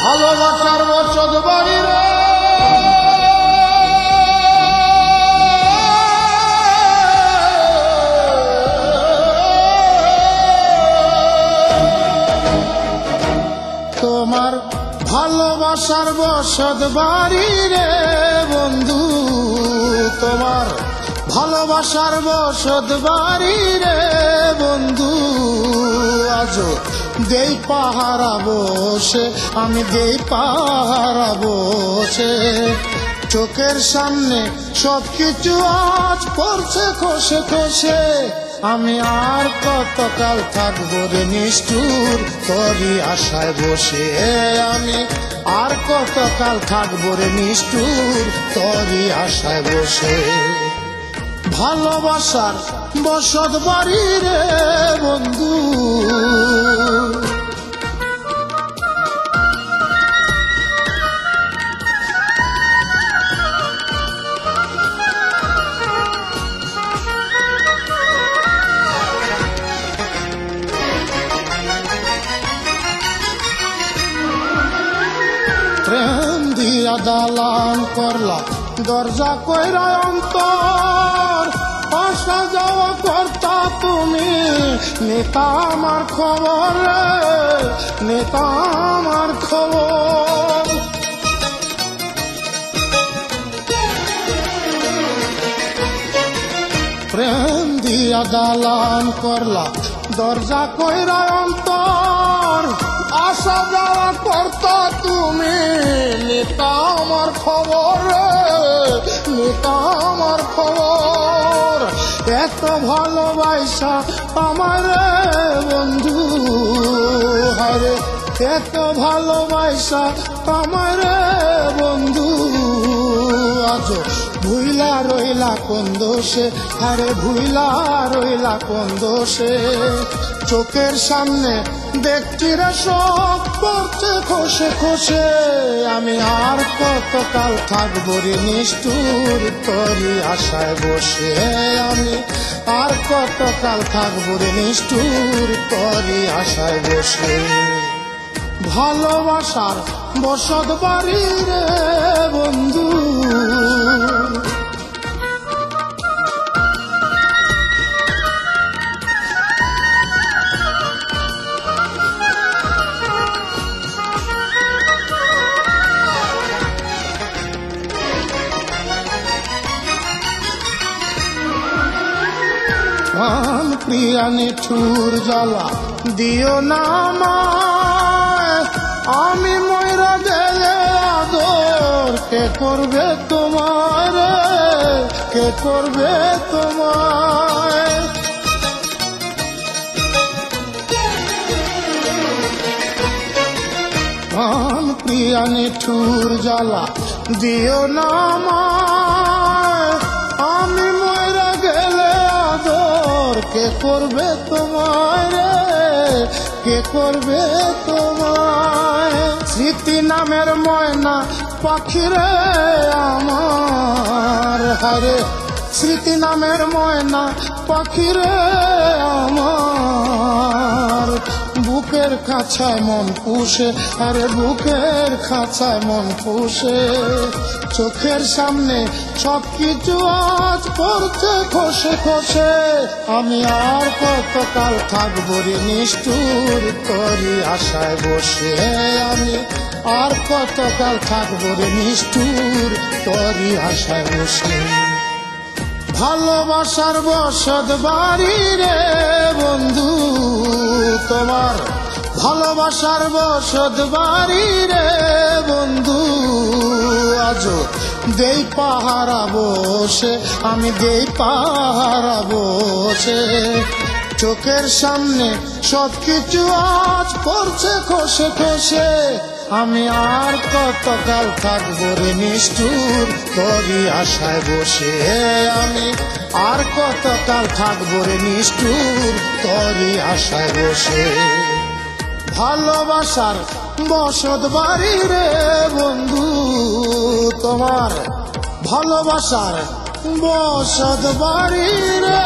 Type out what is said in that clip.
ভালোবাসার বসত বাড়ি রে তোমার ভালোবাসার বসত বাড়ি রে বন্ধু তোমার ভালোবাসার বসত বাড়ি রে বন্ধু আজো দেই পাহারা বসে আমি দেই পাহারা বসে চোখের সামনে সবকিছু আজ পড়ছে খসে খসে আমি আর কতকাল থাকবো রে নিষ্ঠুর তোরই আশায় বসে আমি আর কতকাল থাকবো রে নিষ্ঠুর তোরই আশায় বসে ভালোবাসার বসত বাড়ি রে বন্ধু প্রেম দিয়া দালান করলা দরজা কইরা অন্তর আসা যাওয়া করতা তুমি নেতা আমার খবর নেতা আমার খবর প্রেম দিয়া দালান করলা দরজা কইরা অন্তর আসা যাওয়া করতা তুমি নেতা আমার খবর নেতা আমার খবর এত ভালোবাসা আমার বন্ধু হারে এত ভালোবাসা আমার বন্ধু আজ ভুইলা রইলা কোন দোষে আরে ভুইলা রইলা কোন দোষে চোখের সামনে দেখছি রে সব পড়ছে খসে খসে আমি আর কতকাল থাকবো রে নিষ্ঠুর তোরই আশায় বসে আমি আর কতকাল থাকবো রে নিষ্ঠুর তোরই আশায় বসে ভালোবাসার বসত বাড়ি রে বন্ধু প্রিয়া নিঠুর জ্বালা দিও না আমায় আমি ময়রা গেলে আদর কে করবে তোমার কে করবে তোমায় প্রিয়া নিঠুর জ্বালা দিও না আমায় আমি ময়রা গেলে আদর কে করবে তোমায় কে করবে তোমায় স্মৃতি নামের ময়না পাখি রে আমার হারে স্মৃতি নামের ময়না পাখি রে আমার বুকের খাঁচায় মন পুষে আরে বুকের খাঁচায় মন পুষে চোখের সামনে সবকিছু আজ পড়ছে খসে খসে আমি আর কতকাল থাকবো রে নিষ্ঠুর তোরই আশায় বসে আমি আর কতকাল থাকবো রে নিষ্ঠুর তোরই আশায় বসে ভালোবাসার বসত বাড়ি রে বন্ধু তোমার ভালোবাসার বসত বাড়ি রে বন্ধু আজো দেই পাহারা বসে আমি দেই পাহারা বসে চোখের সামনে সবকিছু আজ পড়ছে খসে খসে আমি আর কতকাল থাকবো রে নিষ্ঠুর তোরই আশায় বসে আমি আর কতকাল থাকবো রে নিষ্ঠুর তোরই আশায় বসে ভালোবাসার বসত বাড়ি রে বন্ধু তোমার ভালোবাসার বসত বাড়ি রে